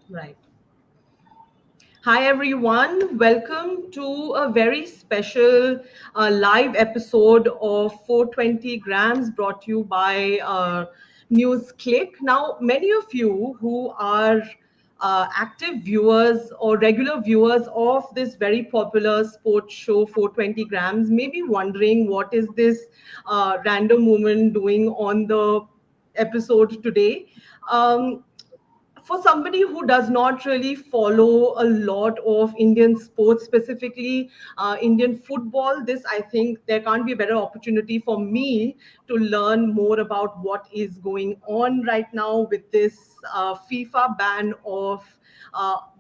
Right. Hi, everyone. Welcome to a very special live episode of 420 Grams brought to you by News Click. Now, many of you who are active viewers or regular viewers of this very popular sports show 420 Grams may be wondering what is this random woman doing on the episode today. For somebody who does not really follow a lot of Indian sports, specifically Indian football, this I think there can't be a better opportunity for me to learn more about what is going on right now with this FIFA ban of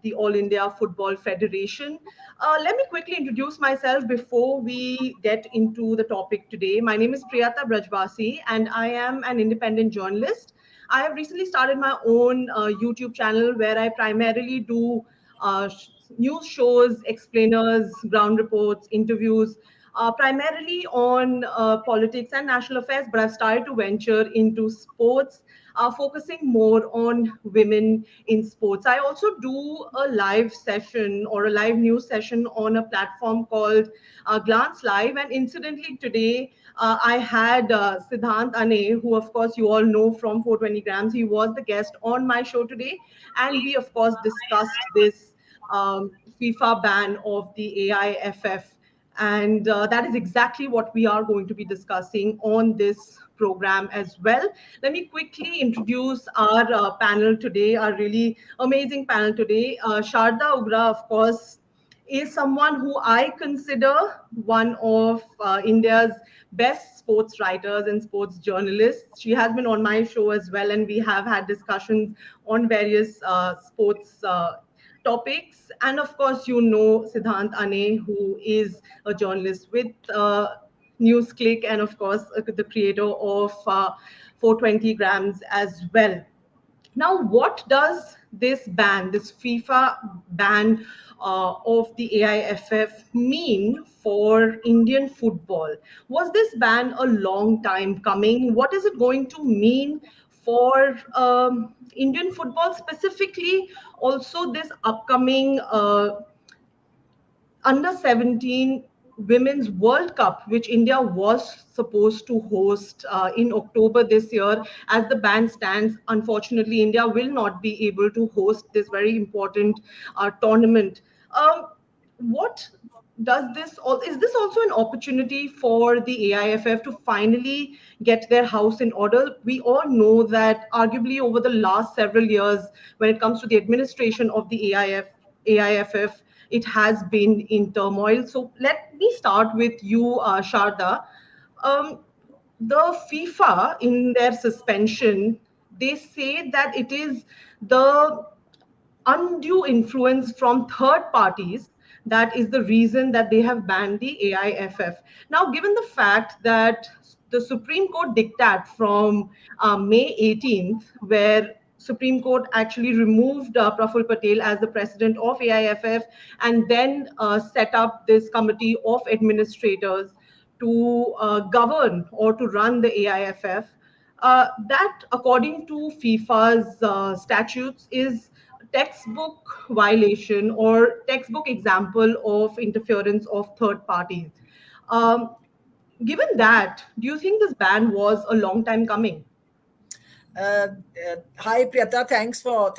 the All India Football Federation. Let me quickly introduce myself before we get into the topic today. My name is Priyata Brajvasi, and I am an independent journalist. I have recently started my own YouTube channel where I primarily do news shows, explainers, ground reports, interviews, primarily on politics and national affairs. But I've started to venture into sports, focusing more on women in sports. I also do a live session or a live news session on a platform called Glance Live. And incidentally, today, I had Siddhant Ane, who, of course, you all know from 420 Grams. He was the guest on my show today. And we, of course, discussed this FIFA ban of the AIFF. And that is exactly what we are going to be discussing on this program as well. Let me quickly introduce our panel today, our really amazing panel today. Sharda Ugra, of course, is someone who I consider one of India's best sports writers and sports journalists. She has been on my show as well, and we have had discussions on various sports topics. And of course, you know Siddhant Ane, who is a journalist with NewsClick, and of course, the creator of 420 Grams as well. Now, what does this ban, this FIFA ban of the AIFF mean for Indian football? Was this ban a long time coming? What is it going to mean for Indian football specifically? Also, this upcoming under 17 women's world cup, which India was supposed to host in October this year. As the ban stands, unfortunately India will not be able to host this very important tournament. What does this is this also an opportunity for the AIFF to finally get their house in order? We all know that arguably over the last several years, when it comes to the administration of the AIFF, it has been in turmoil. So let me start with you, Sharda. Um, the FIFA, in their suspension, they say that it is the undue influence from third parties that is the reason that they have banned the AIFF. Now, given the fact that the Supreme Court diktat from May 18th, where Supreme Court actually removed Praful Patel as the president of AIFF and then set up this committee of administrators to govern or to run the AIFF. That, according to FIFA's statutes, is textbook violation or textbook example of interference of third parties. Um, Given that, do you think this ban was a long time coming? Hi Priyata, thanks for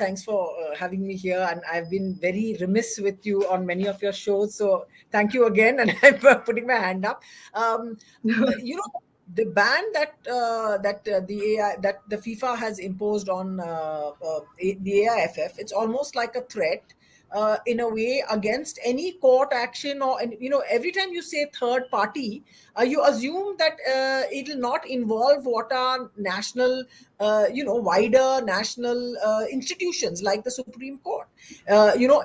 having me here, and I've been very remiss with you on many of your shows, so thank you again. And I'm putting my hand up. Um, the ban that the FIFA has imposed on the AIFF, it's almost like a threat. In a way, against any court action, or, and every time you say third party, you assume that it will not involve what are national, wider national institutions like the Supreme Court.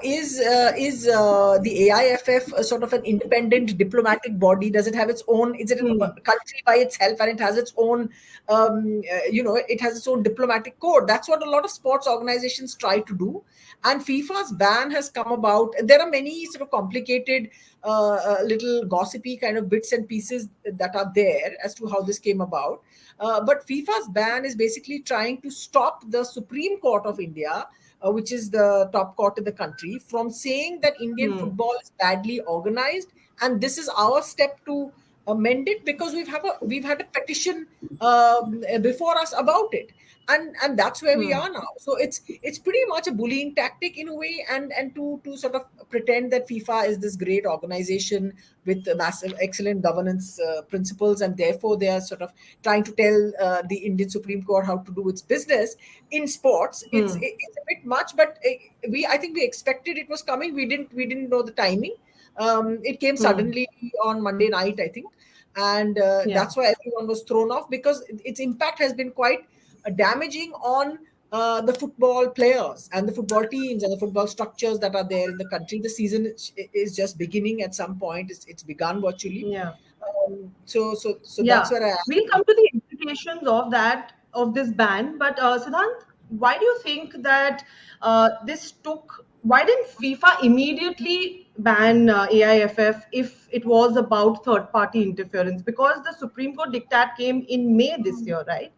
Is the AIFF a sort of an independent diplomatic body? Does it have its own? Is it a Hmm. country by itself, and it has its own, it has its own diplomatic code? That's what a lot of sports organizations try to do. And FIFA's ban has come about. There are many sort of complicated, little gossipy kind of bits and pieces that are there as to how this came about. But FIFA's ban is basically basically trying to stop the Supreme Court of India, which is the top court in the country, from saying that Indian Hmm. football is badly organized, and this is our step to amend it, because we've had a petition before us about it, and that's where we Hmm. are now. So it's pretty much a bullying tactic in a way, and to sort of pretend that FIFA is this great organization with massive excellent governance principles, and therefore they are sort of trying to tell the Indian Supreme Court how to do its business in sports. Hmm. It's a bit much, but we I think we expected it was coming. We didn't know the timing. It came Hmm. suddenly on Monday night, I think, and Yeah. that's why everyone was thrown off, because its impact has been quite damaging on the football players and the football teams and the football structures that are there in the country. The season is just beginning at some point. It's begun virtually. Yeah. So that's Yeah, where I am. we'll come to the implications of that of this ban. But Siddhant, why do you think that this took? Why didn't FIFA immediately ban AIFF if it was about third-party interference? Because the Supreme Court diktat came in May this year, right?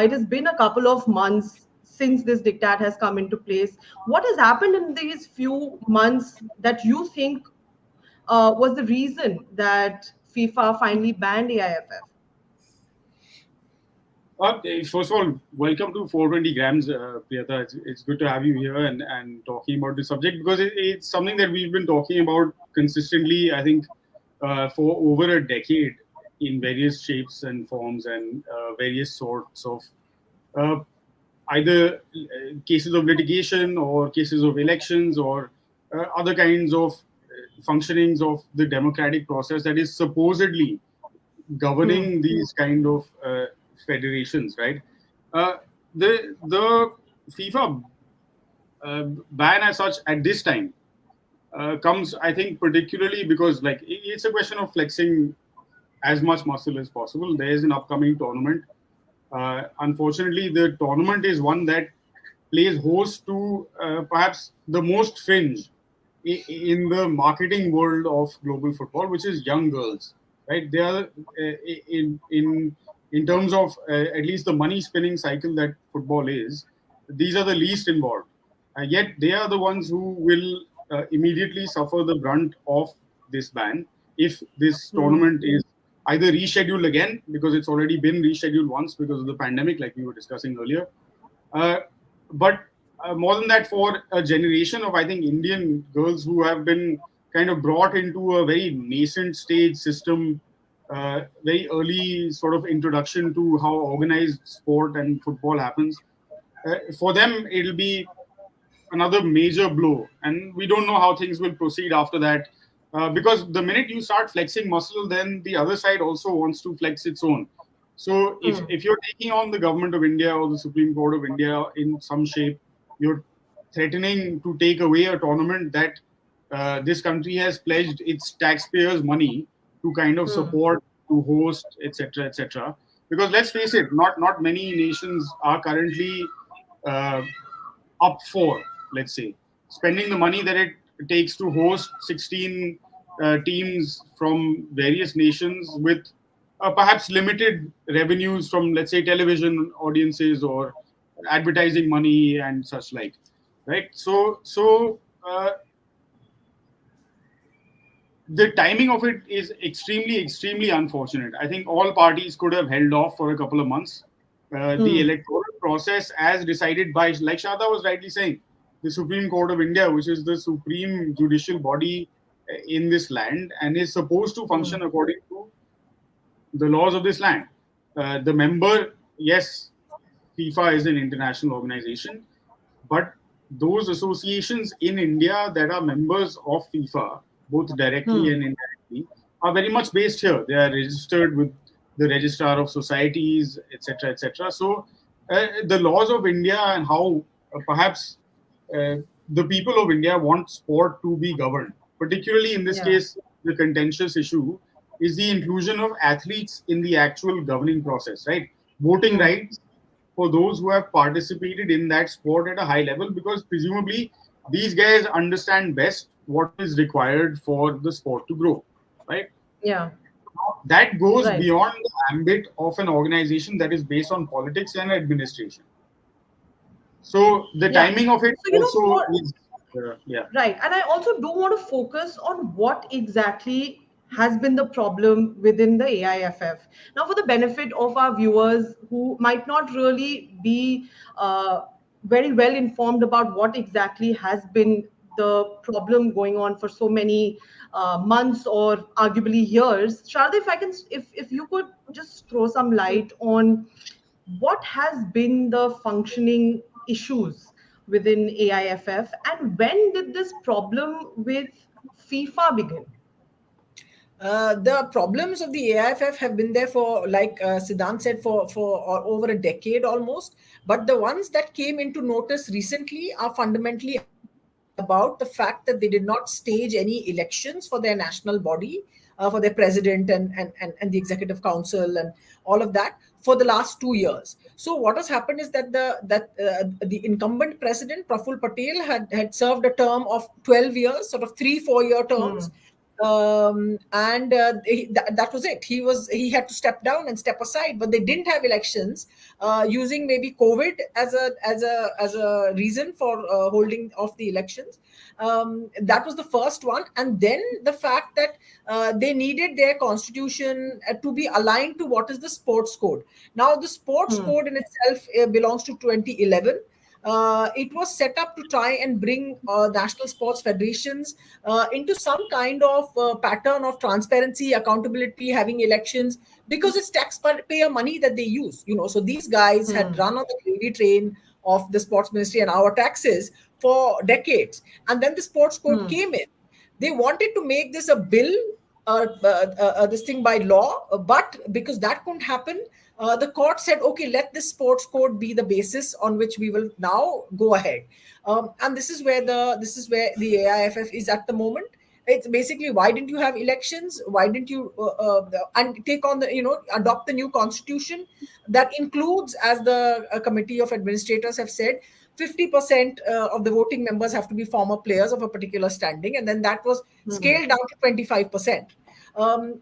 It has been a couple of months since this diktat has come into place. What has happened in these few months that you think was the reason that FIFA finally banned AIFF? First of all, welcome to 420 grams, Priyata. It's good to have you here and talking about the subject, because it's something that we've been talking about consistently, I think, for over a decade in various shapes and forms and various sorts of uh, either cases of litigation or cases of elections or other kinds of functionings of the democratic process that is supposedly Hmm. governing these kind of federations, right? Uh, the FIFA ban as such at this time comes, I think, particularly because like it's a question of flexing as much muscle as possible. There is an upcoming tournament. Unfortunately, the tournament is one that plays host to perhaps the most fringe in the marketing world of global football, which is young girls, right? They are in terms of at least the money spinning cycle that football is. These are the least involved, yet they are the ones who will immediately suffer the brunt of this ban if this Hmm. tournament is either rescheduled again because it's already been rescheduled once because of the pandemic, like we were discussing earlier. Uh, but more than that, for a generation of, I think, Indian girls who have been kind of brought into a very nascent stage system, very early sort of introduction to how organized sport and football happens, for them, it'll be another major blow. And we don't know how things will proceed after that. Because the minute you start flexing muscle, then the other side also wants to flex its own. So Hmm. if you're taking on the government of India or the Supreme Court of India in some shape, you're threatening to take away a tournament that this country has pledged its taxpayers' money to kind of Hmm. support, to host, etc., etc. Because let's face it, not many nations are currently uh, up for, let's say, spending the money that it takes to host 16 teams from various nations with perhaps limited revenues from, let's say, television audiences or advertising money and such like, right? So the timing of it is extremely unfortunate. I think all parties could have held off for a couple of months. The Hmm. electoral process, as decided by, like Shada was rightly saying, the Supreme Court of India, which is the supreme judicial body in this land and is supposed to Hmm. function according to the laws of this land. The member, yes, FIFA is an international organization, but those associations in India that are members of FIFA, both directly Hmm. and indirectly, are very much based here. They are registered with the Registrar of Societies, etc., etc. So, the laws of India and how perhaps uh, the people of India want sport to be governed, particularly in this Yeah. case, the contentious issue is the inclusion of athletes in the actual governing process, right? Voting Hmm. rights for those who have participated in that sport at a high level, because presumably these guys understand best what is required for the sport to grow, right? Yeah. that goes Right. beyond the ambit of an organization that is based on politics and administration. So the Yeah. timing of it So, also for is, yeah. right. And I also do want to focus on what exactly has been the problem within the AIFF. Now, for the benefit of our viewers who might not really be very well informed about what exactly has been the problem going on for so many months or arguably years, Sharda, if I can, if you could just throw some light on what has been the functioning issues within AIFF, and when did this problem with FIFA begin? The problems of the AIFF have been there for, like Siddhant said, for over a decade almost. But the ones that came into notice recently are fundamentally about the fact that they did not stage any elections for their national body, for their president and the executive council and all of that for the last 2 years. So what has happened is that the incumbent president Praful Patel had served a term of 12 years, sort of 3 4 year Hmm. terms, and that was it. He had to step down and step aside, but they didn't have elections, using maybe COVID as a reason for holding off the elections. That was the first one, and then the fact that they needed their constitution to be aligned to what is the sports code. Now the sports Hmm. code in itself belongs to 2011. It was set up to try and bring national sports federations into some kind of pattern of transparency, accountability, having elections, because it's taxpayer money that they use. So these guys had Hmm. run on the gravy train of the sports ministry and our taxes for decades, and then the sports code Hmm. came in. They wanted to make this a bill, this thing by law, but because that couldn't happen, the court said, okay, let this sports code be the basis on which we will now go ahead. And this is where the AIFF is at the moment. It's basically, why didn't you have elections? Why didn't you and take on the adopt the new constitution that includes, as the committee of administrators have said, 50% of the voting members have to be former players of a particular standing, and then that was Hmm. scaled down to 25%.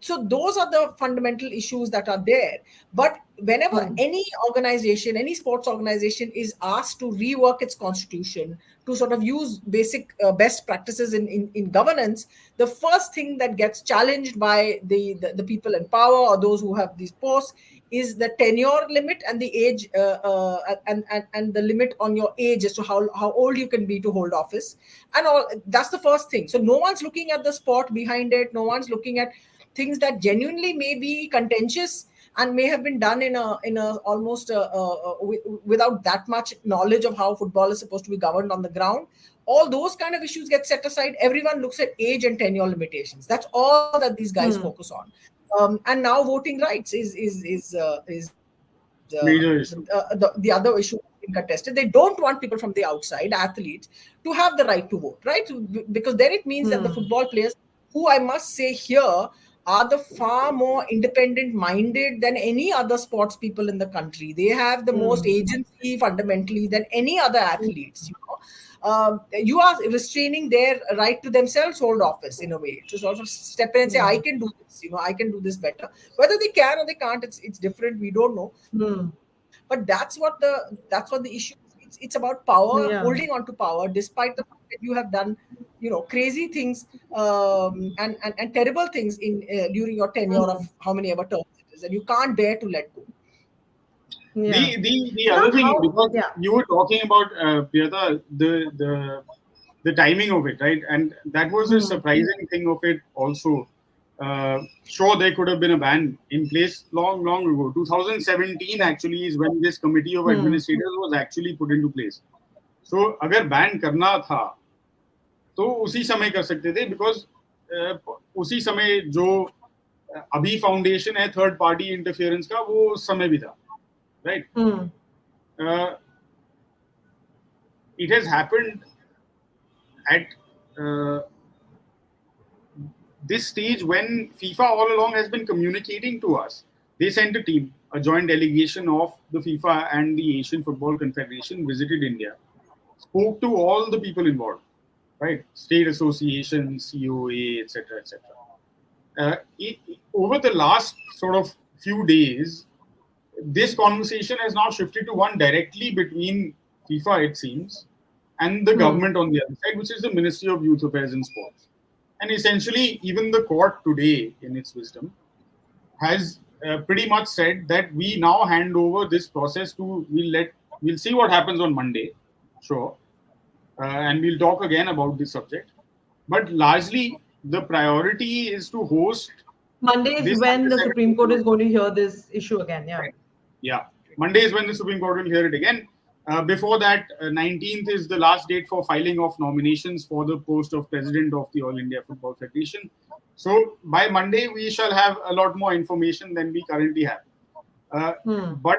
So those are the fundamental issues that are there. But whenever Hmm. any organization, any sports organization is asked to rework its constitution to sort of use basic best practices in governance, the first thing that gets challenged by the people in power or those who have these posts is the tenure limit and the age, and the limit on your age as to how old you can be to hold office. And all that's the first thing. So no one's looking at the sport behind it. No one's looking at things that genuinely may be contentious and may have been done in a almost without that much knowledge of how football is supposed to be governed on the ground. All those kind of issues get set aside. Everyone looks at age and tenure limitations. That's all that these guys Hmm. focus on. And now voting rights is Major issue. the other issue being contested. They don't want people from the outside, athletes, to have the right to vote, right? Because then it means that the Hmm. football players, who I must say here, are the far more independent minded than any other sports people in the country. They have the most Hmm. agency fundamentally than any other athletes. You are restraining their right to themselves hold office in a way, to sort of step in and say, I Hmm. can do this, I can do this better. Whether they can or they can't, it's different. We don't know. Hmm. But that's what the issue is. It's about power, holding on Yeah. to power, despite the fact that you have done crazy things, and terrible things during your tenure Hmm. of how many ever terms it is, and you can't bear to let go. Yeah. The other Siddhant, thing, how? because Yeah. you were talking about, Priyata, the timing of it, right? And that was a Hmm. surprising thing of it also. Sure, there could have been a ban in place long, long ago. 2017 actually is when this committee of Hmm. administrators was actually put into place. So, अगर ban करना था, तो उसी समय कर सकते थे, because उसी समय जो अभी फाउंडेशन है थर्ड पार्टी इंटरफेरेंस का, वो उस समय भी था, right? Hmm. It has happened at uh, this stage when FIFA all along has been communicating to us. They sent a team, a joint delegation of the FIFA and the Asian Football Confederation visited India, spoke to all the people involved, right? State associations, COA, etc., etc. Over the last sort of few days, this conversation has now shifted to one directly between FIFA, it seems, and the Hmm. government on the other side, which is the Ministry of Youth Affairs and Sports. And essentially, even the court today, in its wisdom, has pretty much said that we now hand over this process to we'll see what happens on Monday, sure, and we'll talk again about this subject. But largely, the priority is to host Monday is this when under the Supreme 17 Court is World going Cup. to hear this issue again. Yeah. Right. Yeah. Monday is when the Supreme Court will hear it again. Before that, 19th is the last date for filing of nominations for the post of president of the All India Football Federation. So by Monday, we shall have a lot more information than we currently have. Uh, Hmm. but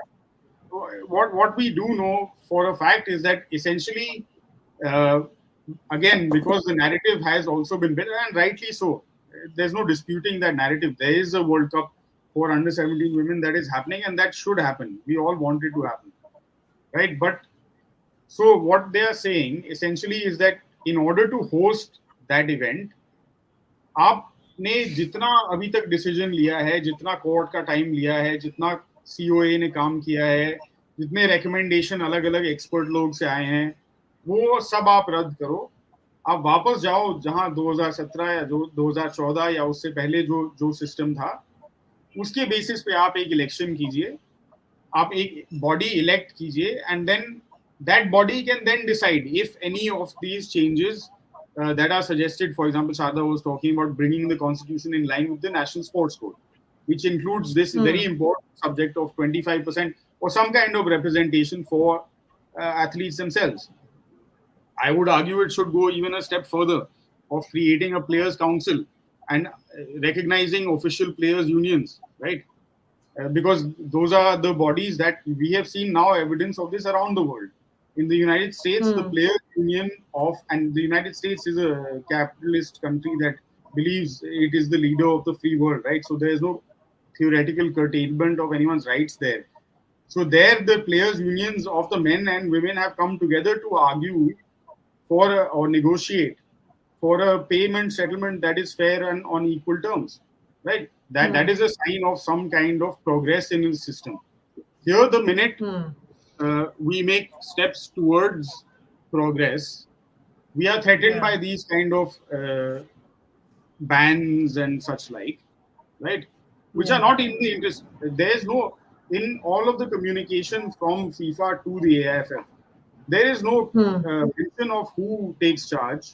what we do know for a fact is that essentially, uh, again, because the narrative has also been built, and rightly so, there's no disputing that narrative. There is a World Cup for under 17 women that is happening, and that should happen. We all want it to happen, right? But so what they are saying essentially is that in order to host that event, आपने जितना अभी तक decision लिया है, जितना court का time लिया है, जितना सीओए ने काम किया है, जितने रिकमेंडेशन अलग अलग एक्सपर्ट लोग से आए हैं, वो सब आप रद्द करो. आप वापस जाओ जहां 2017 या जो 2014 या उससे पहले जो जो सिस्टम था, उसके बेसिस पे आप एक इलेक्शन कीजिए, आप एक बॉडी इलेक्ट कीजिए, and then that body can then decide if any of these changes that are suggested. For example, Shada was talking about bringing the constitution in line with the national sports code, which includes this very Hmm. important subject of 25% or some kind of representation for athletes themselves. I would argue it should go even a step further of creating a players council and recognizing official players unions, right? Because those are the bodies that we have seen now evidence of this around the world. In the United States, the Hmm. players union of, and the United States is a capitalist country that believes it is the leader of the free world, right? So there is no theoretical curtailment of anyone's rights there. So there, the players unions of the men and women have come together to argue for or negotiate for a payment settlement that is fair and on equal terms, right? That Hmm. is a sign of some kind of progress in the system. Here, the minute Hmm. we make steps towards progress, we are threatened Yeah. by these kind of bans and such like, right? Which are Yeah. not in the interest. There is no, in all of the communication from FIFA to the AIFF, there is no Hmm. mention of who takes charge,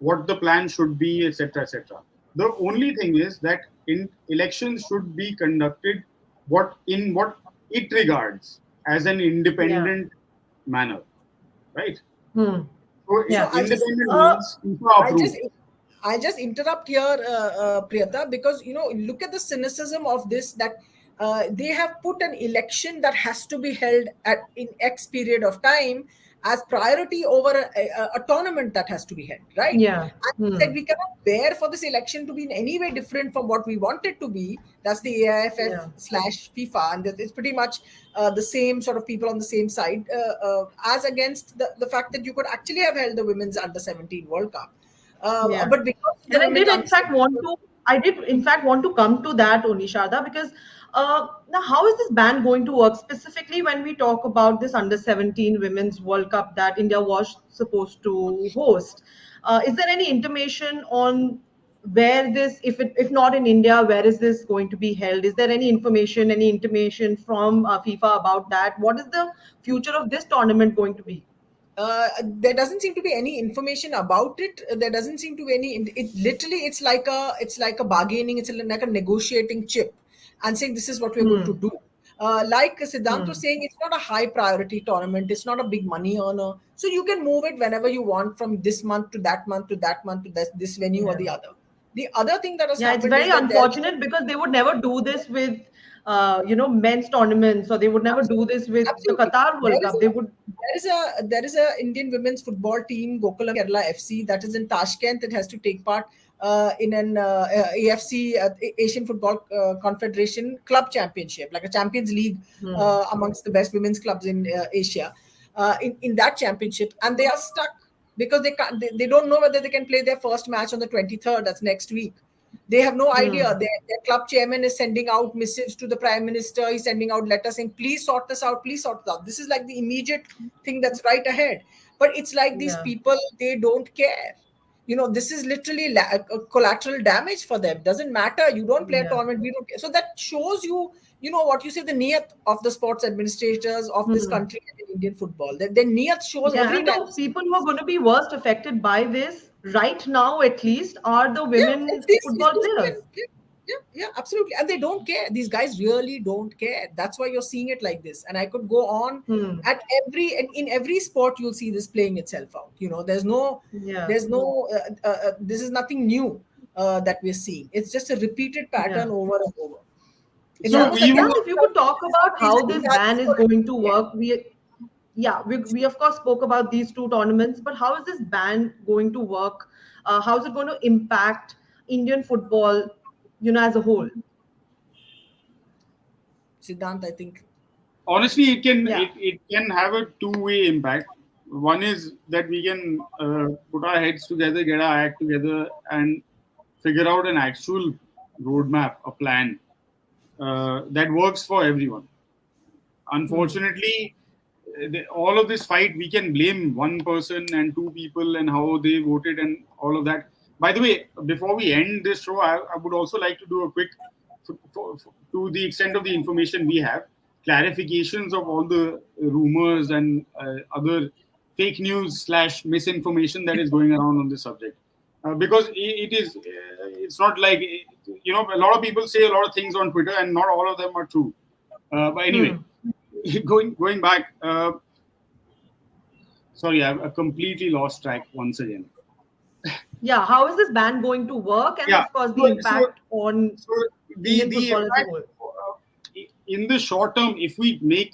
what the plan should be, etc., etc. The only thing is that in elections should be conducted what it regards as an Yeah. independent manner, right? Hmm. So So Yeah. independent Uh, means FIFA I'll just approved. I'll just interrupt here, Priyata, because look at the cynicism of this, that they have put an election that has to be held at in X period of time as priority over a tournament that has to be held, right? yeah. And they said Hmm. we cannot bear for this election to be in any way different from what we want it to be. That's the Yeah. AIFF / FIFA, and it's pretty much the same sort of people on the same side, as against the fact that you could actually have held the women's under 17 World Cup. Yeah. But because the And I women's did, under in fact, 17 want to. I did, in fact, want to come to that, Onishada, because now how is this ban going to work specifically when we talk about this under 17 Women's World Cup that India was supposed to host? Is there any intimation on where this, if not in India, where is this going to be held? Is there any information, any intimation from FIFA about that? What is the future of this tournament going to be? there doesn't seem to be any information about it. There doesn't seem to be any. It literally, it's like a bargaining. It's like a negotiating chip, and saying this is what we're going to Hmm. do. Like Siddhant was Hmm. saying, it's not a high priority tournament. It's not a big money earner, so you can move it whenever you want from this month to that month to that month to this venue or Yeah. the other. The other thing that has Yeah, it's happened is very that there. unfortunate because they would never do this with, men's tournaments, or they would never do Absolutely, this with the absolutely. Qatar World Cup. They would, There is a Indian women's football team, Gokulam Kerala FC, that is in Tashkent. That has to take part in an AFC, Asian Football Confederation Club Championship, like a Champions League hmm, amongst the best women's clubs in Asia. In that championship, and they are stuck because they can't. They don't know whether they can play their first match on the 23rd. That's next week. They have no idea. Hmm. Their club chairman is sending out missives to the prime minister. He's sending out letters saying, please sort this out, please sort this out. This is like the immediate thing that's right ahead. But it's like these Yeah. people, they don't care. This is literally collateral damage for them. Doesn't matter. You don't play a Yeah. tournament. We don't care. So that shows you, what you say, the niyat of the sports administrators of this Hmm. country and in Indian football. Their niyat shows Yeah, every and time. the people who are going to be worst affected by this right now, at least, are the Yeah, women it's football these players. women. Yeah, yeah, yeah, absolutely. And they don't care. These guys really don't care. That's why you're seeing it like this. And I could go on Hmm. and in every sport you'll see this playing itself out. Yeah. This is nothing new that we're seeing. It's just a repeated pattern Yeah. over and over. It's So Yeah. almost we like Yeah. would they're If you could talk about these how this ban exercises is for going to repeating. work, we of course spoke about these two tournaments, but how is this ban going to work? How is it going to impact Indian football, as a whole? Siddhant, I think. honestly Yeah. it can have a two-way impact. One is that we can put our heads together, get our act together, and figure out an actual roadmap, a plan that works for everyone. Hmm. Unfortunately, all of this fight, we can blame one person and two people and how they voted and all of that. By the way, before we end this show, I would also like to do a quick, to the extent of the information we have, clarifications of all the rumors and other fake news slash misinformation that is going around on this subject. Because it is, it's not like, a lot of people say a lot of things on Twitter and not all of them are true. But anyway, Hmm. going back, sorry, I've completely lost track once again. Yeah. How is this ban going to work? And Yeah. of course, So, the so, impact on so Indian the football as a impact whole. in the short term, if we make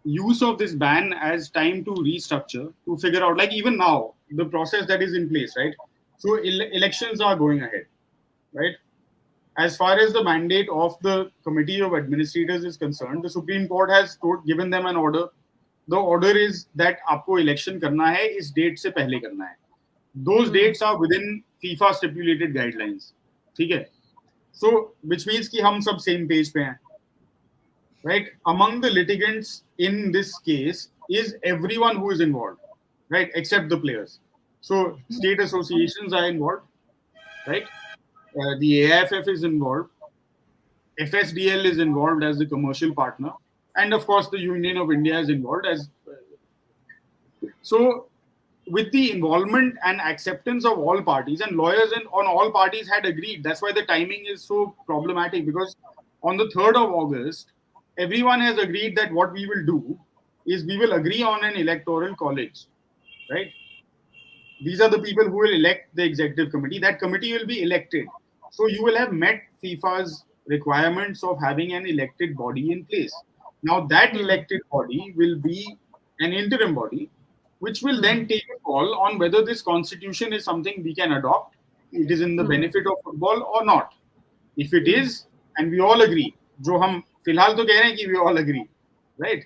use of this ban as time to restructure, to figure out, like even now, the process that is in place, right? So elections are going ahead, right? As far as the mandate of the Committee of Administrators is concerned, the Supreme Court has given them an order. The order is that आपको election करना है इस date से पहले करना है. Those Hmm. dates are within FIFA stipulated guidelines. ठीक है? So which means कि हम सब same page पे हैं. Right? Among the litigants in this case is everyone who is involved, right? Except the players. So state associations are involved, right? The AIFF is involved. FSDL is involved as the commercial partner, and of course the Union of India is involved as. So with the involvement and acceptance of all parties, and lawyers and on all parties had agreed. That's why the timing is so problematic, because on the 3rd of August, everyone has agreed that what we will do is we will agree on an electoral college, right? These are the people who will elect the executive committee. That committee will be elected. So you will have met FIFA's requirements of having an elected body in place. Now, that Hmm. elected body will be an interim body, which will Hmm. then take a call on whether this constitution is something we can adopt, it is in the Hmm. benefit of football or not. If it Hmm. is, and we all agree, जो हम फिलहाल तो कह रहे हैं कि we all agree, right?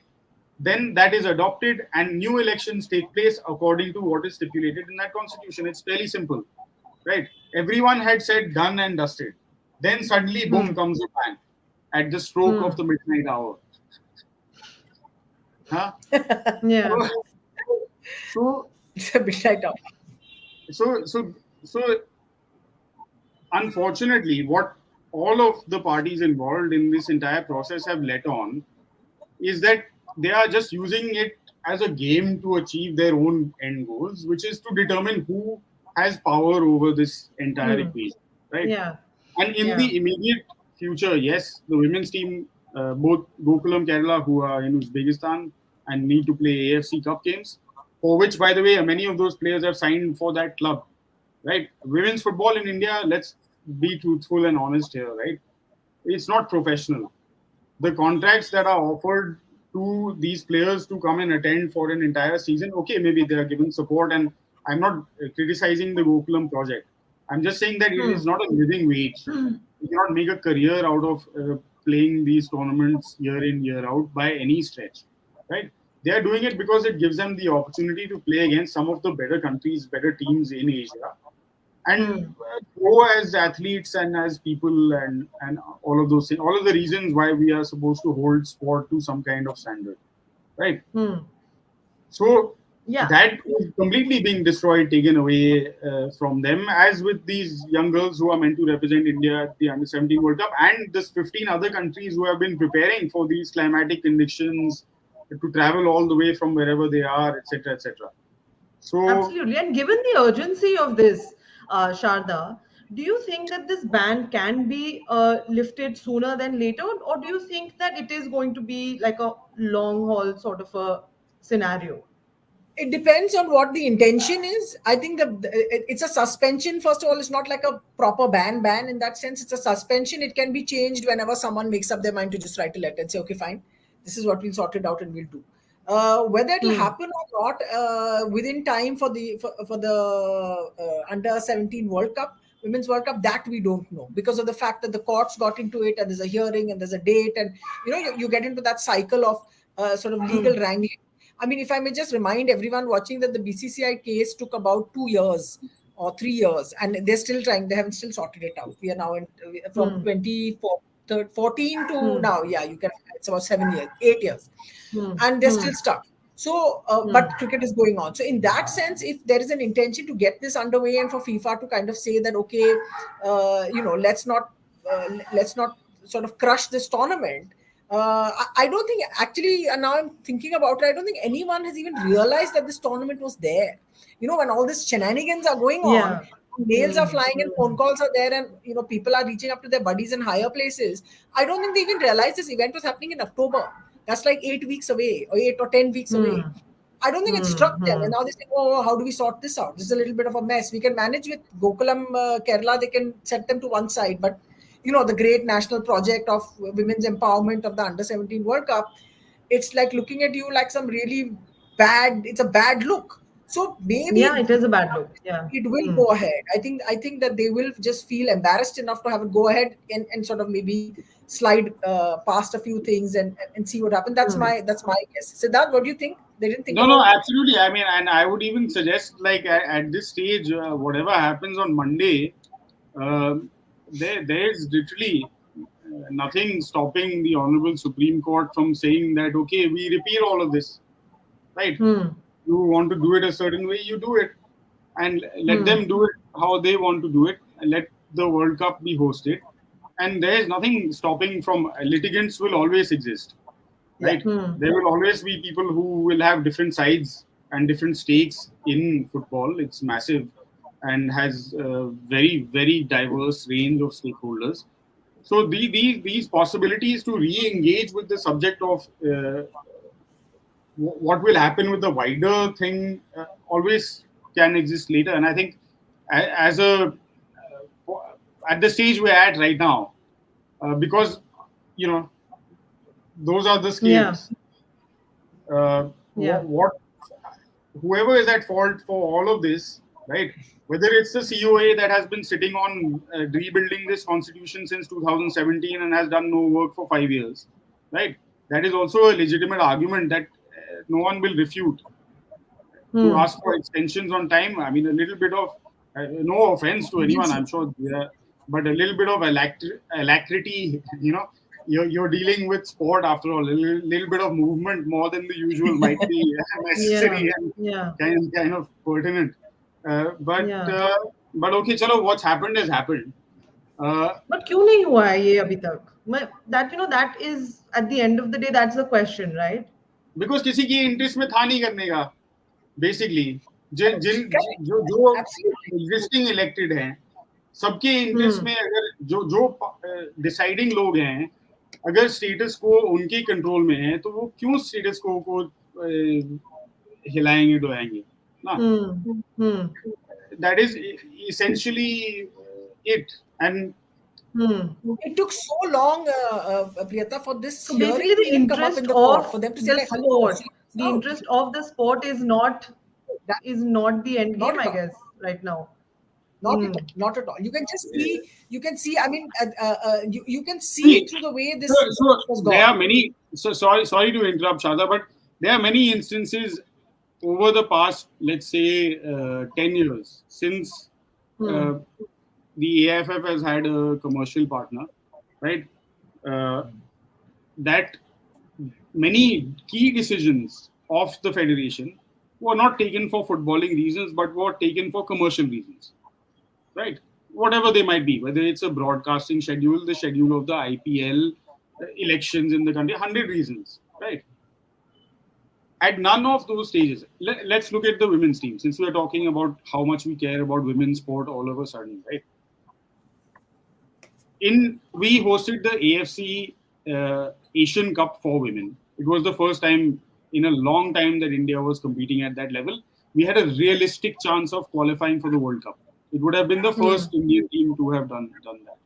Then that is adopted and new elections take place according to what is stipulated in that constitution. It's fairly simple, right? Everyone had said done and dusted. Then suddenly, boom, Hmm. comes a ban at the stroke of Hmm. the midnight hour. Huh? Yeah. So, so, It's a bit right up. so, so, so, unfortunately, what all of the parties involved in this entire process have let on is that they are just using it as a game to achieve their own end goals, which is to determine who has power over this entire Hmm. equation, right? Yeah. And in Yeah. the immediate future, yes, the women's team, both Gokulam Kerala, who are in Uzbekistan and need to play AFC Cup games, for which, by the way, many of those players have signed for that club, right? Women's football in India, let's be truthful and honest here, right? It's not professional. The contracts that are offered to these players to come and attend for an entire season, okay, maybe they are given support, and I'm not criticizing the Gokulam project. I'm just saying that it is Hmm. not a living wage. You cannot make a career out of playing these tournaments year in, year out by any stretch, right? They are doing it because it gives them the opportunity to play against some of the better countries, better teams in Asia, and grow as athletes and as people, and all of those things, all of the reasons why we are supposed to hold sport to some kind of standard, right? Hmm. So Yeah. that is completely being destroyed, taken away from them, as with these young girls who are meant to represent India at the Under 17 World Cup, and this 15 other countries who have been preparing for these climatic conditions to travel all the way from wherever they are, etc., etc. So Absolutely. And given the urgency of this, Sharda, do you think that this ban can be lifted sooner than later, or do you think that it is going to be like a long haul sort of a scenario? It depends on what the intention is. I think it's a suspension. First of all, it's not like a proper ban in that sense. It's a suspension. It can be changed whenever someone makes up their mind to just write a letter and say, okay, fine, this is what we'll sort it out and we'll do. Whether it'll Hmm. happen or not within time for the under 17 World Cup, Women's World Cup, that we don't know, because of the fact that the courts got into it and there's a hearing and there's a date, and you get into that cycle of sort of legal Hmm. wrangling. I mean, if I may just remind everyone watching that the BCCI case took about 2 years or 3 years, and they're still trying. They haven't still sorted it out. We are now in from Hmm. 2014 to Hmm. now. Yeah, you can. It's about 7 years, 8 years, Hmm. and they're Hmm. still stuck. So, Hmm. but cricket is going on. So, in that sense, if there is an intention to get this underway and for FIFA to kind of say that, okay, let's not sort of crush this tournament. I don't think actually, and now I'm thinking about it, I don't think anyone has even realized that this tournament was there. When all these shenanigans are going on, Yeah. mails are Hmm. flying and phone Hmm. calls are there, and people are reaching up to their buddies in higher places. I don't think they even realized this event was happening in October. That's like 8 weeks away, or 8 or 10 weeks away. Hmm. I don't think it Hmm. struck them. And Hmm. now they say, oh, how do we sort this out? This is a little bit of a mess. We can manage with Gokulam, Kerala, they can set them to one side. But, the great national project of women's empowerment of the Under 17 World Cup, it's like looking at you like some really it's a bad look. So Yeah, maybe it is a bad look. Yeah. it will Hmm. go ahead. I think that they will just feel embarrassed enough to have it go ahead, and sort of maybe slide past a few things and see what happens. Hmm. That's my guess. Siddharth, what do you think? They didn't think no, no, about it. absolutely. I mean, and I would even suggest, like at this stage, whatever happens on Monday, um there's literally nothing stopping the Honorable Supreme Court from saying that, okay, we repeal all of this, right? Hmm. You want to do it a certain way, you do it, and let Hmm. them do it how they want to do it, and let the World Cup be hosted. And there's nothing stopping from litigants will always exist, Yeah. right? Hmm. There will always be people who will have different sides and different stakes in football. It's massive and has a very, very diverse range of stakeholders. So these possibilities to re-engage with the subject of what will happen with the wider thing always can exist later. And I think as at the stage we're at right now, because you know those are the Yeah. scales. Uh, Yeah. what whoever is at fault for all of this, right? Whether it's the COA that has been sitting on rebuilding this constitution since 2017 and has done no work for 5 years, right? That is also a legitimate argument that no one will refute. To Hmm. ask for extensions on time, I mean, a little bit of no offense to anyone, I'm sure, but a little bit of alacrity, you're dealing with sport after all. A little bit of movement more than the usual might be Yeah. necessary and Yeah. kind of pertinent. Uh, but Yeah. uh, but okay, chalo, what's happened has happened. Uh, But क्यों नहीं हुआ है ये अभी तक? That that is at the end of the day that's the question, right? because किसी की interest में था नहीं करने का, बेसिकली जिन Correct. जिन Correct. जो Absolutely. एग्जिस्टिंग इलेक्टेड हैं, सबके इंटरेस्ट Hmm. में अगर जो जो डिसाइडिंग लोग हैं, अगर स्टेटस को उनके कंट्रोल में है, तो वो क्यों स्टेटस को हिलाएंगे डुलाएंगे ना? Hmm. Hmm. That is essentially it. And Hmm. It took so long, Priyata, for this So hearing basically, to the even come up in interest the court, of for them to say the like, hello, sport, see this the out. interest of the sport That, is not the end not game, at I all. guess, right now. Not at Hmm. all. Not at all. You can see, I mean, you can see see, through the way so, this so has there are gone. many. So sorry to interrupt, Shada, but there are many instances over the past, let's say, 10 years since uh, the AIFF has had a commercial partner, right? Uh, that many key decisions of the federation were not taken for footballing reasons, but were taken for commercial reasons, right? Whatever they might be, whether it's a broadcasting schedule, the schedule of the IPL, elections in the country, 100 reasons, right? At none of those stages, let's look at the women's team, since we're talking about how much we care about women's sport all of a sudden, right? We hosted the AFC Asian Cup for women. It was the first time in a long time that India was competing at that level. We had a realistic chance of qualifying for the World Cup. It would have been the first Indian team to have done that.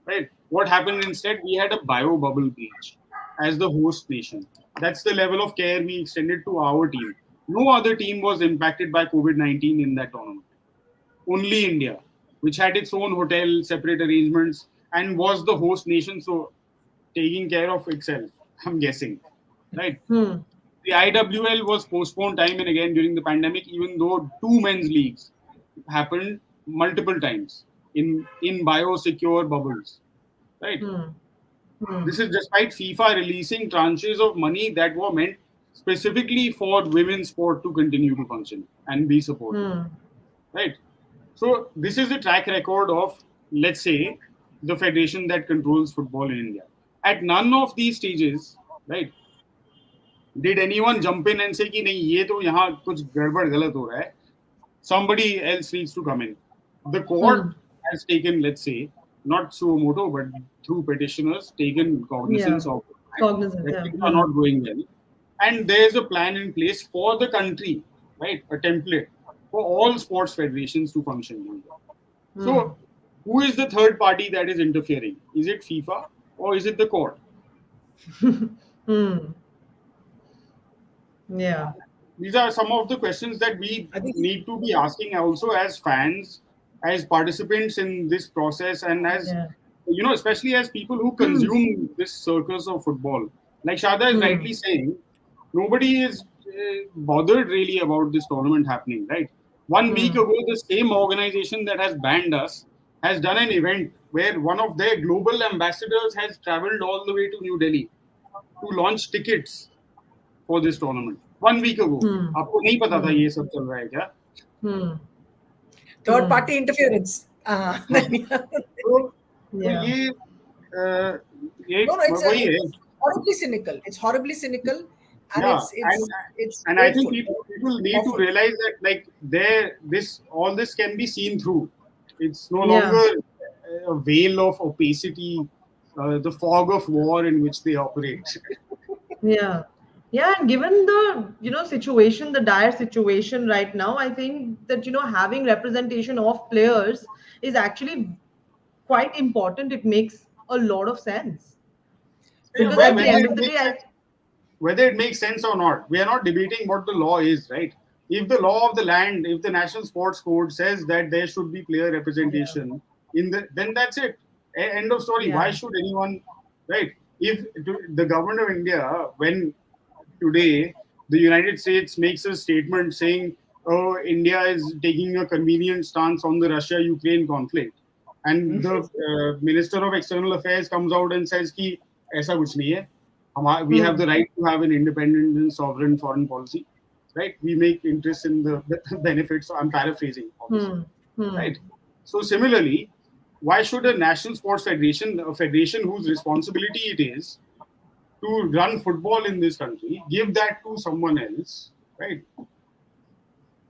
Right? What happened instead? We had a bio bubble breach as the host nation. That's the level of care we extended to our team. No other team was impacted by COVID-19 in that tournament. Only India, which had its own hotel, separate arrangements, and was the host nation, so taking care of itself, I'm guessing. Right? The IWL was postponed time and again during the pandemic, even though two men's leagues happened multiple times in biosecure bubbles. Right? This is despite FIFA releasing tranches of money that were meant specifically for women's sport to continue to function and be supported. Right? So this is the track record of, let's say, the federation that controls football in India. At none of these stages, right, did anyone jump in and say कि नहीं ये तो यहाँ कुछ गड़बड़ गलत हो रहा है. Somebody else needs to come in. The court has taken, let's say, not suo moto, but through petitioners, taken cognizance of the fact that things are not going well. And there's a plan in place for the country, right? A template for all sports federations to function in India. So, who is the third party that is interfering? Is it FIFA or is it the court? Yeah. These are some of the questions that we need to be asking also as fans, as participants in this process, and as especially as people who consume this circus of football. Like Shada is rightly saying, nobody is bothered really about this tournament happening, right? 1 week ago, the same organization that has banned us has done an event where one of their global ambassadors has traveled all the way to New Delhi to launch tickets for this tournament. 1 week ago. आपको नहीं पता था ये सब चल रहा है क्या? Third party interference. तो ये वही है. It's horribly cynical. It's horribly cynical. And and I think people need to realize that like all this can be seen through. It's no longer a veil of opacity, the fog of war in which they operate. Yeah, and given the situation, the dire situation right now, I think that having representation of players is actually quite important. It makes a lot of sense because at the end of the day, whether it makes sense or not, we are not debating what the law is, right? If the law of the land, if the National Sports Code says that there should be player representation then that's it. End of story. Why should anyone, right? If the government of India, when today the United States makes a statement saying, "Oh, India is taking a convenient stance on the Russia-Ukraine conflict," and the Minister of External Affairs comes out and says, "Ki aisa kuch nahi hai. We have the right to have an independent and sovereign foreign policy," right? We make interest in the benefits. I'm paraphrasing, obviously, right? So similarly, why should a national sports federation, a federation whose responsibility it is to run football in this country, give that to someone else, right?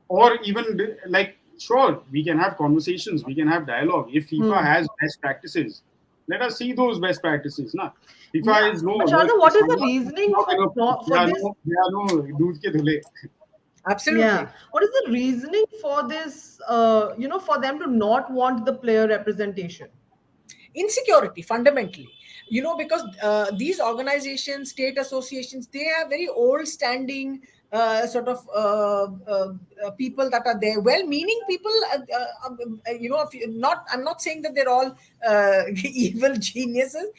Or even like, sure, we can have conversations, we can have dialogue. If FIFA has best practices, let us see those best practices. Na? FIFA is no. Shada, what is the reasoning for this? दूध के धुले. Absolutely. Yeah. What is the reasoning for this? For them to not want the player representation? Insecurity, fundamentally. Because these organizations, state associations, they have very old-standing sort of people that are there, well-meaning people. I'm not saying that they're all evil geniuses.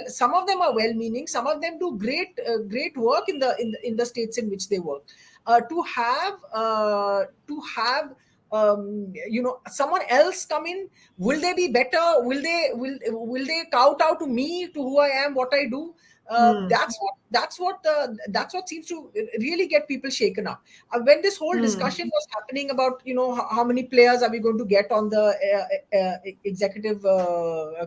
Some of them are well-meaning. Some of them do great work in the states in which they work. To have someone else come in, will they be better? Will they kowtow to me, to who I am, what I do? Hmm. That's what seems to really get people shaken up. When this whole Hmm. discussion was happening about, how many players are we going to get on the executive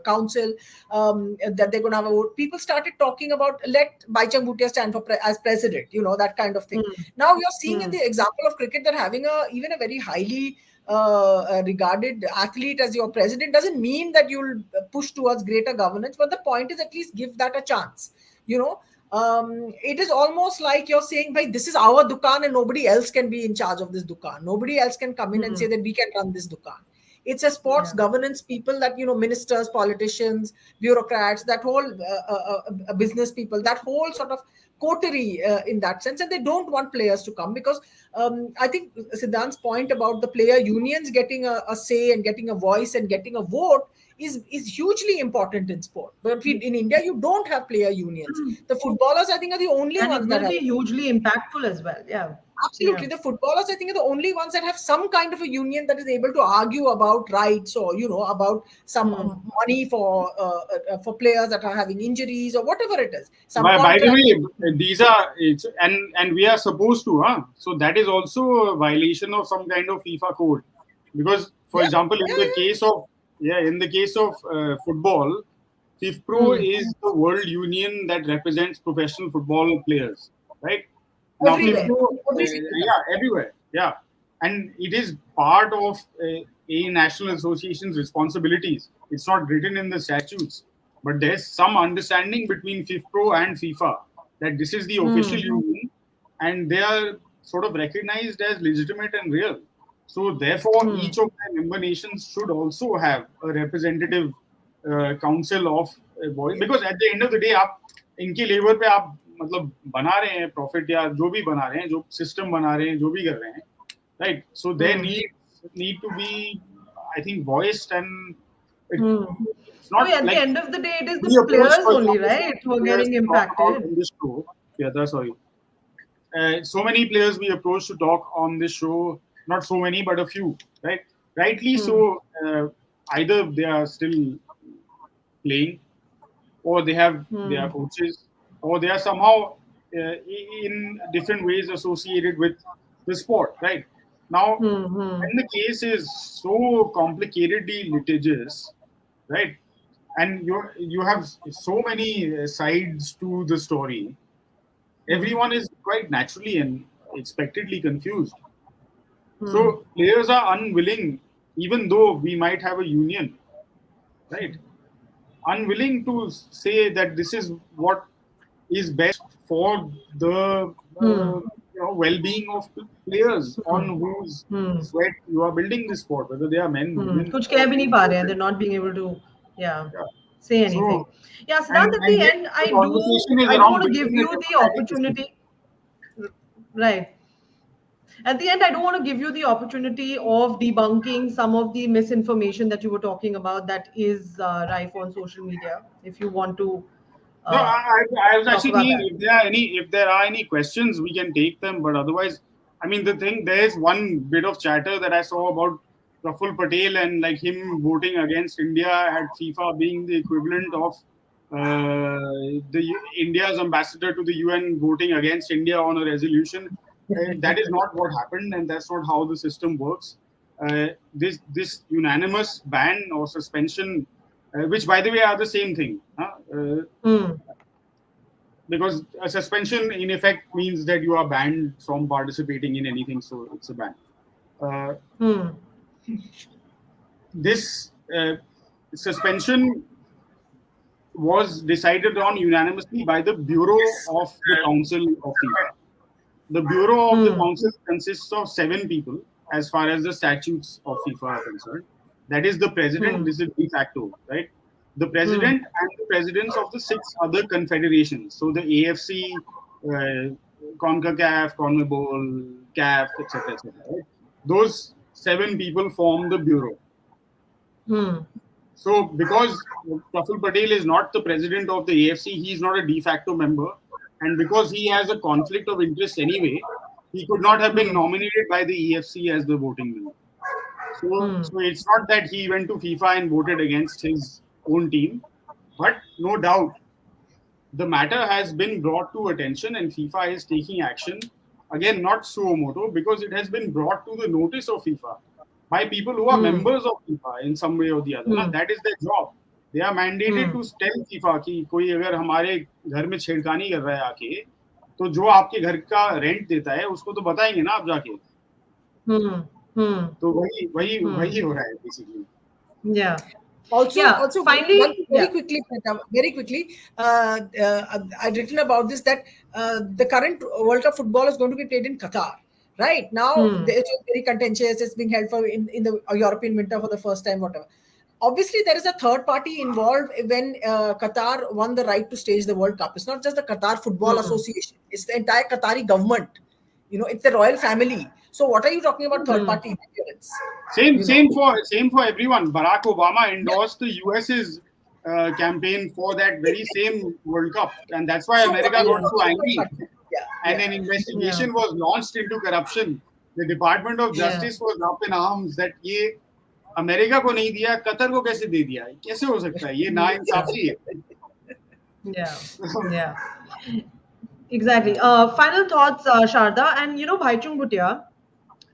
council, that they're going to have a vote, people started talking about, let Baichang Bhutia stand for as president, that kind of thing. Hmm. Now you're seeing in Hmm. the example of cricket that having even a very highly regarded athlete as your president doesn't mean that you'll push towards greater governance, but the point is, at least give that a chance. you know it is almost like you're saying, "Bhai, this is our dukan and nobody else can be in charge of this dukan. Nobody else can come in and say Hmm. that we can run this dukan." It's a sports Yeah. governance people, that, ministers, politicians, bureaucrats, that whole business people, that whole sort of coterie, in that sense, and they don't want players to come, because I think Siddhant's point about the player unions getting a say and getting a voice and getting a vote is hugely important in sport. But in India, you don't have player unions. The footballers, I think, are the only And it ones that will have. be hugely impactful as well. Yeah. Absolutely. Yeah. The footballers, I think, are the only ones that have some kind of a union that is able to argue about rights, or, about some Hmm. money for players that are having injuries or whatever it is. Some By the contract. way, these are it's and we are supposed to, huh? So that is also a violation of some kind of FIFA code, because, for Yeah, example, yeah, in the case of football, FIFPro Hmm. is the world union that represents professional football players, right? yeah. Now, Everywhere. FIFPro, Every single country. yeah, everywhere, yeah, and it is part of a national association's responsibilities. It's not written in the statutes, but there's some understanding between FIFPro and FIFA that this is the official Hmm. union, and they are sort of recognized as legitimate and real. So, therefore, Hmm. each of their member nations should also have a representative council of voice, because at the end of the day, आप इनके level पे आप मतलब बना रहे हैं profit, या जो भी बना रहे हैं, जो सिस्टम बना रहे हैं, जो भी कर रहे हैं, right? So they Hmm. Need to be, I think, voiced, and Hmm. it's No, not at the like end of the day, it is the we approach, players for only, example, so right, many who are players getting to talk about impacted. on this show. Yeah, sorry. So many players we approach to talk on this show, not so many, but a few, right? Rightly Hmm. so, either they are still playing, or they have Hmm. their coaches, or they are somehow in different ways associated with the sport, right? Now, Hmm. Hmm. when the case is so complicatedly litigious, right, and you have so many sides to the story, Hmm. everyone is quite naturally and expectedly confused. Hmm. So players are unwilling, even though we might have a union, right? Unwilling to say that this is what is best for the Hmm. well-being of players Hmm. on whose Hmm. sweat you are building this sport, whether they are men, Hmm. women, कुछ or कह भी नहीं पा रहे हैं. children. They're not being able to, yeah, Yeah. say anything. So, Yeah, and Siddhant, at the and yet end, the conversation is I do around want to give building a you the democratic system. opportunity, right? At the end, I don't want to give you the opportunity of debunking some of the misinformation that you were talking about that is rife on social media. If you want to No, uh, I was talk actually about thinking, that. if there are any questions, we can take them. But otherwise, I mean, there is one bit of chatter that I saw about Praful Patel and like him voting against India at FIFA being the equivalent of India's ambassador to the UN voting against India on a resolution. That is not what happened, and that's not how the system works. This unanimous ban or suspension, which by the way are the same thing. Huh? Hmm. Because a suspension in effect means that you are banned from participating in anything, so it's a ban. Uh, Hmm. this suspension was decided on unanimously by the Bureau of the Council of FIFA. The Bureau of the Hmm. Council consists of 7 people, as far as the statutes of FIFA are concerned. That is the president, Hmm. this is de facto, right? The Hmm. president and the presidents of the 6 other confederations. So the AFC, CONCACAF, CONMEBOL, CAF, etc., etc. Right? Those 7 people form the bureau. Hmm. So because Praful Patel is not the president of the AFC, he is not a de facto member, and because he has a conflict of interest anyway, he could not have been Hmm. nominated by the EFC as the voting member. So it's not that he went to FIFA and voted against his own team, but no doubt the matter has been brought to attention and FIFA is taking action. Again, not suo moto, because it has been brought to the notice of FIFA by people who are Hmm. members of FIFA in some way or the other. Na? Hmm. That is their job. They are mandated Hmm. to tell FIFA कि कोई अगर हमारे घर में छेड़खानी कर रहा है आके, तो जो आपके घर का रेंट देता है उसको तो बताएंगे ना आप जाके. Hmm. Hmm. तो वही वही Hmm. वही हो रहा है basically. Yeah. Yeah. Also, one Finally, thing very yeah. quickly, Pratap, very quickly, I'd written about this that the current World Cup football is going to be played in Qatar. Right now, Hmm. it's very contentious. It's being held for in the European winter for the first time, whatever. Obviously, there is a third party involved when Qatar won the right to stage the World Cup. It's not just the Qatar Football Hmm. Association; it's the entire Qatari government. It's the royal family. So, what are you talking about third Hmm. party interference? Same, You know, same for everyone. Barack Obama yeah. endorsed the US's campaign for that very same World Cup, and that's why So, what America are you got Yeah. so talking about angry. third party? Yeah, And yeah. an Yeah. investigation was launched into corruption. The Department of Yeah. Justice was up in arms that ये America को नहीं दिया, Qatar को कैसे दे दिया? कैसे हो सकता है? ये Yeah. नाइंसाफी है. Yeah. Yeah. Exactly. Final thoughts, Sharda, and Bhaichung Bhutia.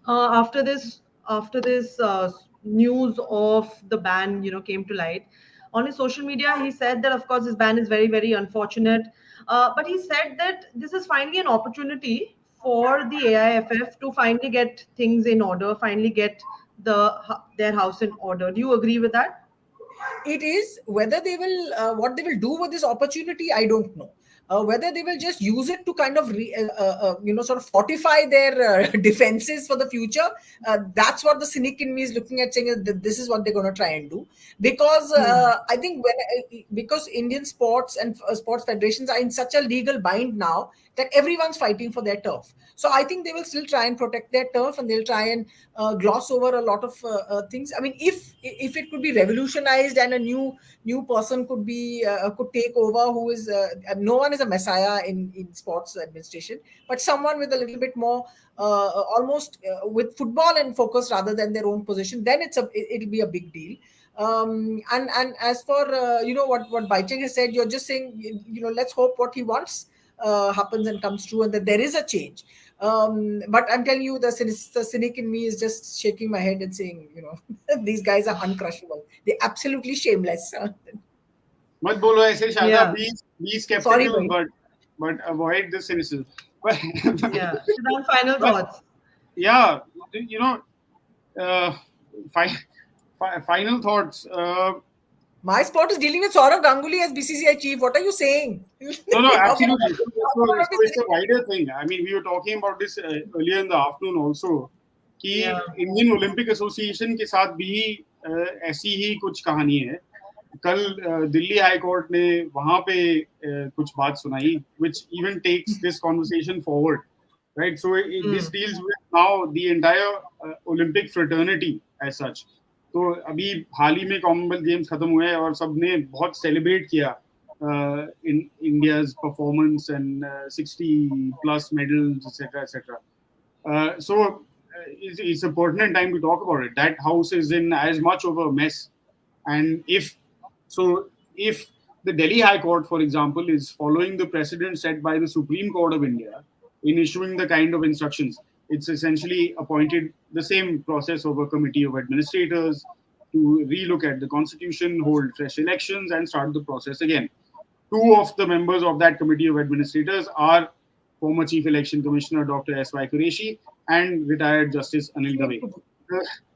After this news of the ban, came to light on his social media, he said that of course this ban is very, very unfortunate. But he said that this is finally an opportunity for the AIFF to finally get things in order, finally get their house in order. Do you agree with that? It is whether they will what they will do with this opportunity, I don't know. Whether they will just use it to kind of sort of fortify their defenses for the future. That's what the cynic in me is looking at, saying that this is what they're going to try and do, because Hmm. I think because Indian sports and sports federations are in such a legal bind now that everyone's fighting for their turf. So I think they will still try and protect their turf, and they'll try and gloss over a lot of things. I mean, if it could be revolutionized and a new person could take over, who is no one is a messiah in sports administration, but someone with a little bit more almost with football and focus rather than their own position, then it'll be a big deal. And as for what Baicheng has said, you're just saying, let's hope what he wants happens and comes true, and that there is a change. But I'm telling you, the cynic in me is just shaking my head and saying, these guys are uncrushable. They're absolutely shameless. मत बोलो ऐसे Sharda. Yeah. Be Sorry, skeptical, bhai. but avoid the cynicism. But Yeah. Shriram, final but thoughts. yeah, uh, fi- final thoughts. My sport is dealing with Saurav Ganguly as BCCI chief. What are you saying? No, How about absolutely. So it's this? a wider thing. I mean, we were talking about this earlier in the afternoon also, कि Yeah. Indian Olympic association के साथ भी ऐसी ही कुछ कहानी है. कल Delhi high court ने वहां पे कुछ बात सुनाई, which even takes this conversation forward, right? So this Hmm. deals with now the entire Olympic fraternity as such. तो अभी हाल ही में कॉमनवेल्थ गेम्स खत्म हुए और सबने बहुत सेलिब्रेट किया in India's performance and 60 plus medals, etc., etc. It's a pertinent time to talk about it. That house is in as much of a mess, and if the Delhi High Court, for example, is following the precedent set by the Supreme Court of India in issuing the kind of instructions, it's essentially appointed the same process of a committee of administrators to relook at the constitution, hold fresh elections, and start the process again. Two of the members of that committee of administrators are former Chief Election Commissioner Dr. S.Y. Qureshi and retired Justice Anil Dave.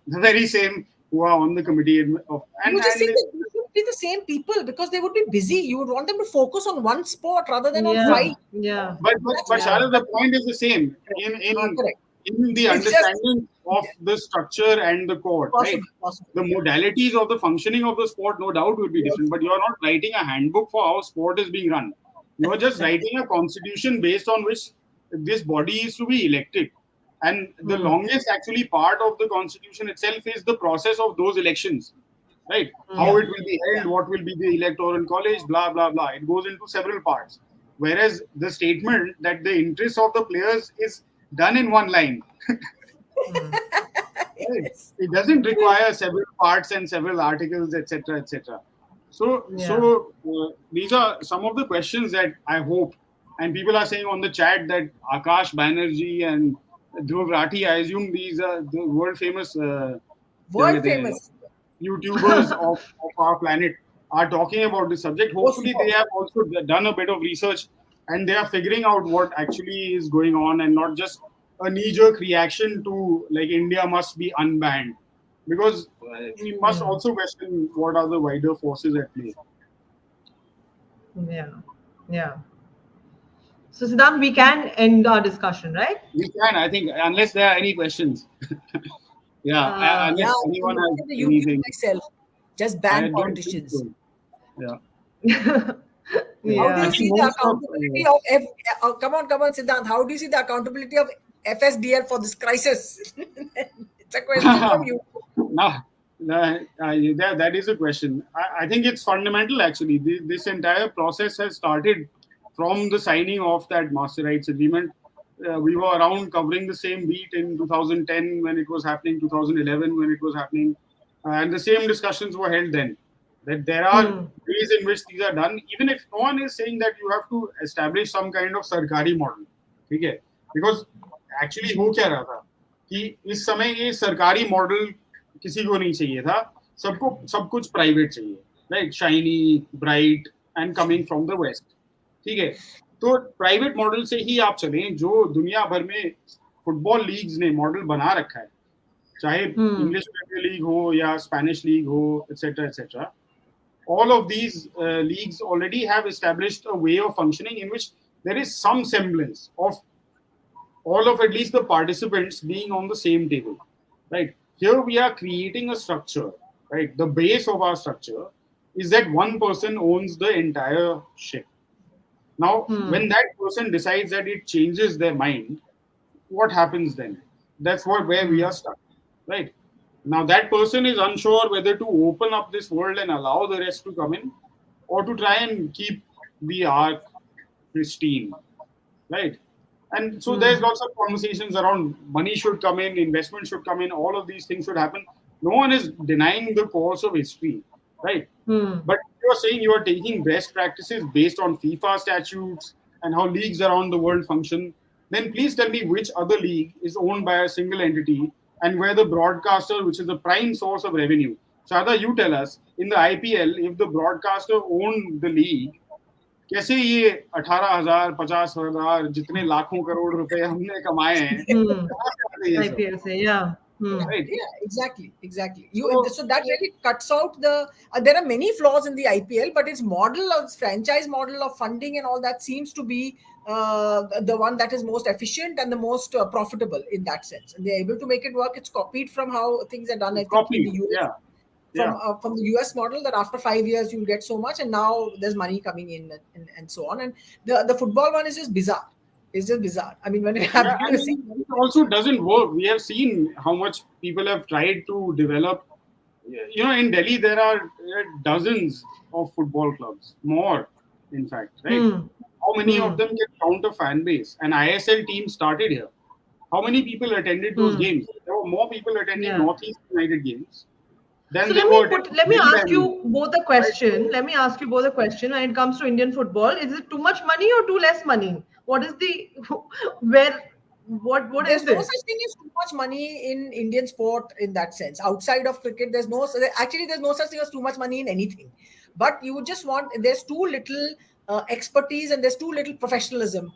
The very same who are on the committee of You were just and saying that you should be the same people because they would be busy. You would want them to focus on one sport rather than on Yeah. five. Yeah. but Yeah. Sharad, the point is the same Correct. in the It's just understanding of yeah, the structure and the court, right? possible. The Yeah. modalities of the functioning of the sport, no doubt, will be different. But you are not writing a handbook for how sport is being run. You are just writing a constitution based on which this body is to be elected. And the Hmm. longest actually part of the constitution itself is the process of those elections, right? How Hmm. Yeah. it will be Yeah. held, what will be the electoral college, blah, blah, blah. It goes into several parts. Whereas the statement that the interest of the players is done in one line. Hmm. Right? Yes. It doesn't require several parts and several articles, etc., etc. Yeah. These are some of the questions that I hope, and people are saying on the chat that Akash Banerjee and Dhruv Rathi, I assume these are the world famous World famous. YouTubers of our planet are talking about this subject. Oh, Hopefully, super. they have also done a bit of research and they are figuring out what actually is going on and not just a knee jerk reaction to like India must be unbanned. Because we must Hmm. also question what are the wider forces at play. Yeah. Yeah. So, Siddhant, we can end our discussion, right? We can, I think, unless there are any questions. Yeah, Uh, Yeah, unless I'm anyone looking has at the YouTube anything. myself. Just I ban don't think politicians. so. Yeah, yeah. How do I you yeah. think see the most of accountability of come on, Siddhant. How do you see the accountability of FSDL for this crisis? It's a question from you. no, that is a question. I think it's fundamental actually. This entire process has started from the signing of that master rights agreement. We were around covering the same beat in 2010 when it was happening, 2011 when it was happening, and the same discussions were held then. That there are Hmm. ways in which these are done, even if no one is saying that you have to establish some kind of sarkari model. Okay? Because actually हो क्या रहा था कि इस समय ये सरकारी model किसी को नहीं चाहिए था, सबको सब कुछ प्राइवेट चाहिए, right, shiny, bright and coming from the west. ठीक है, तो प्राइवेट मॉडल से ही आप चलें जो दुनिया भर में फुटबॉल लीग्स ने मॉडल बना रखा है, चाहे Hmm. इंग्लिश प्रीमियर लीग हो या स्पेनिश लीग हो, etcetera etcetera. All of these leagues already have established a way of functioning in which there is some semblance of all of at least the participants being on the same table, right? Here we are creating a structure, right? The base of our structure is that one person owns the entire ship. Now, Hmm. when that person decides that it changes their mind, what happens then? That's what where we are Hmm. stuck, right? Now that person is unsure whether to open up this world and allow the rest to come in, or to try and keep the ark pristine, right? And so there's Hmm. lots of conversations around money should come in, investment should come in, all of these things should happen. No one is denying the course of history, right? Hmm. But if you are saying you are taking best practices based on FIFA statutes and how leagues around the world function, then please tell me which other league is owned by a single entity and where the broadcaster, which is the prime source of revenue. Shada, you tell us in the IPL, if the broadcaster owned the league, कैसे ये 18,000 50,000 जितने लाखों करोड़ रुपए हमने कमाए हैं, Hmm. कहाँ से आते हैं ये सब, IPL say, yeah. Hmm. Right? Yeah, exactly, exactly. You So so that really cuts out the. There are many flaws in the IPL, but its model, its franchise model of funding and all that seems to be the one that is most efficient and the most profitable in that sense. And they're able to make it work. It's copied from how things are done, I it's think, in copied, the US, yeah, yeah. from the US model that after 5 years you'll get so much, and now there's money coming in and so on. And the football one is just bizarre. It's just bizarre. I mean, when it Yeah, happened, I you see. mean, it also doesn't work. We have seen how much people have tried to develop. You know, in Delhi, there are dozens of football clubs, more, in fact, right? Hmm. How many of Hmm. them can count a fan base? An ISL team started here. How many people attended those Hmm. games? There were more people attending Yeah. Northeast United games So than they were attending let me Delhi ask Dynamos, you both a right? question. So, Let me ask you both a question. When it comes to Indian football, is it too much money or too less money? What is the where what There's is no it? such thing as too much money in Indian sport in that sense. Outside of cricket, there's no such thing as too much money in anything. But you would just want there's too little expertise and there's too little professionalism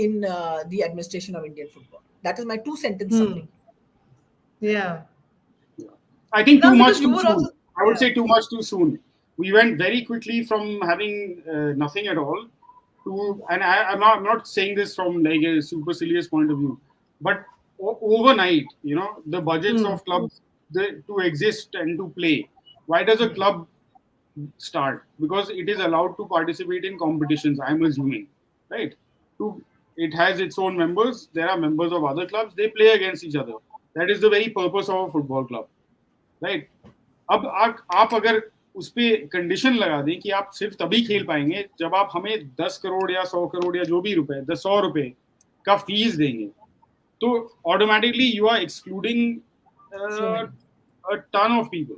in the administration of Indian football. That is my two sentence Hmm. summary. Yeah. yeah. I think too Siddhant, because much you too were also soon. I would yeah. say too much too soon. We went very quickly from having nothing at all to, and I'm not saying this from like a supercilious point of view, but overnight, you know, the budgets Hmm. of clubs to exist and to play. Why does a club start? Because it is allowed to participate in competitions, I'm assuming, right? To it has its own members. There are members of other clubs. They play against each other. That is the very purpose of a football club, right. अब आप अगर उस पर condition लगा दें कि आप सिर्फ तभी खेल पाएंगे जब आप हमें 10 करोड़ या 100 करोड़ या जो भी रुपए 100 रुपए का फीस देंगे, तो automatically you are excluding So uh, many. a ton of people.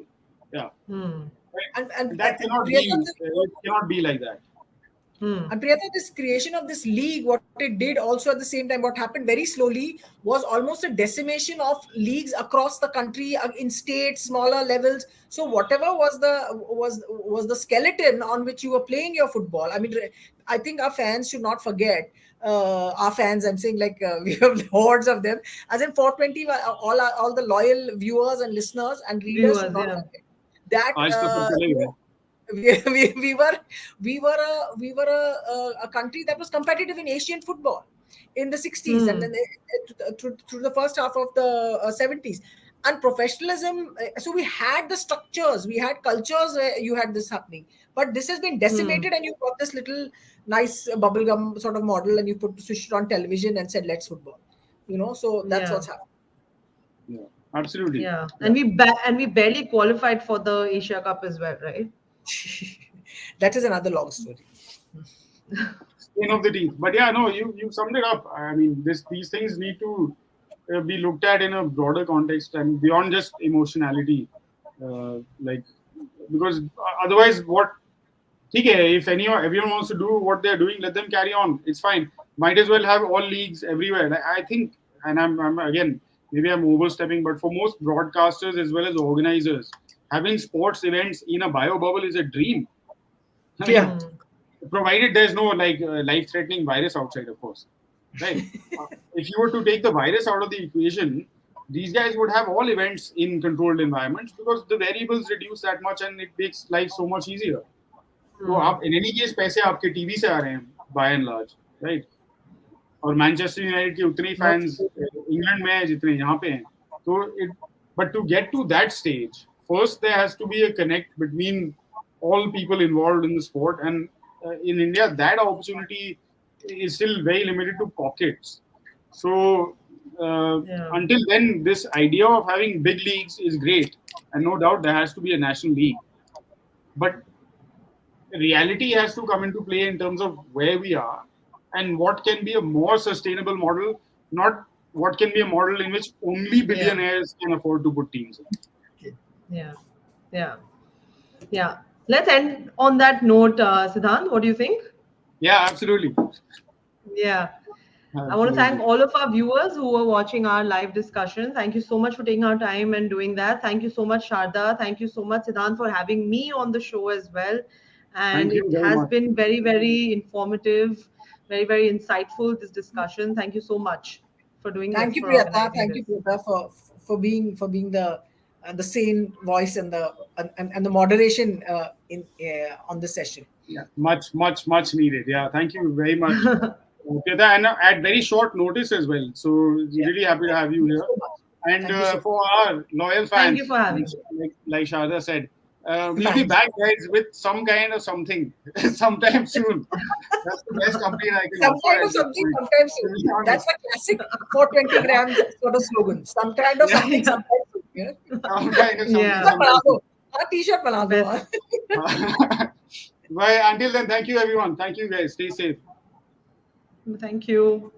Yeah, Hmm. right. And That cannot Priyata, be. It cannot be like that. Hmm. And Priyata, this creation of this league, what it did also at the same time, what happened very slowly was almost a decimation of leagues across the country in states, smaller levels. So whatever was the skeleton on which you were playing your football. I mean, I think our fans should not forget. Our fans, I'm saying, like we have hordes of them. As in 420, all the loyal viewers and listeners and readers should Viewers, not yeah. forget that. आज तो सब चले गए. We were a country that was competitive in Asian football in the 60s, and Hmm. then through the first half of the 70s. And professionalism, so we had the structures, we had cultures where you had this happening, but this has been Hmm. decimated, and you got this little nice bubblegum sort of model, and you switched it on television and said, let's football, so that's Yeah. what's happening. Yeah, absolutely. Yeah. Yeah. And we barely qualified for the Asia Cup as well, right? That is another long story. Skin of the teeth. But yeah, no, you summed it up. I mean, these things need to be looked at in a broader context and beyond just emotionality. Like, because otherwise, what? Okay, if everyone wants to do what they're doing, let them carry on. It's fine. Might as well have all leagues everywhere. I think, and I'm again, maybe I'm overstepping, but for most broadcasters as well as organizers, having sports events in a bio bubble is a dream. I Yeah. mean, Hmm. provided there's no like life-threatening virus outside, of course, right? If you were to take the virus out of the equation, these guys would have all events in controlled environments because the variables reduce that much and it makes life so much easier. तो Hmm. आप in any case पैसे आपके TV से आ रहे हैं bye and large, right? और Manchester United के उतने ही That's फैंस इंग्लैंड में हैं जितने यहाँ पे हैं. तो it but to get to that stage first there has to be a connect between all people involved in the sport, and in India that opportunity is still very limited to pockets. So Yeah. until then this idea of having big leagues is great, and no doubt there has to be a national league, but reality has to come into play in terms of where we are and what can be a more sustainable model, not what can be a model in which only Yeah. billionaires can afford to put teams in. Yeah. Yeah. Yeah. Let's end on that note, Siddhant. What do you think? Yeah, absolutely. Yeah. I want to thank Absolutely. all of our viewers who are watching our live discussion. Thank you so much for taking our time and doing that. Thank you so much, Sharda. Thank you so much, Siddhant, for having me on the show as well. And Thank you it very has much. been very, very informative, very, very insightful, this discussion. Thank you so much for doing Thank this, you, for Priyata. organizing Thank you, this. Priyata, for being the sane voice and the moderation in on this session. Yeah, much needed. Yeah, thank you very much, Keta, and at very short notice as well. So Yeah. really happy to have you Thank you here. so much. And Thank you so for our loyal Thank you fans, for having me. like Sharda said, much. we'll be Fans. back, guys, with some kind of something sometime soon. That's the best complaint I can Some offer kind at of this something, point. sometimes To soon. be That's honest, a classic 420 grams sort of slogan. Some kind of yeah, something, Yeah. sometimes soon. Yeah. some kind of something Yeah. T-shirt बना sometime दो. soon. हाँ, T-shirt बना दो. Best. But until then, thank you everyone. Thank you guys. Stay safe. Thank you.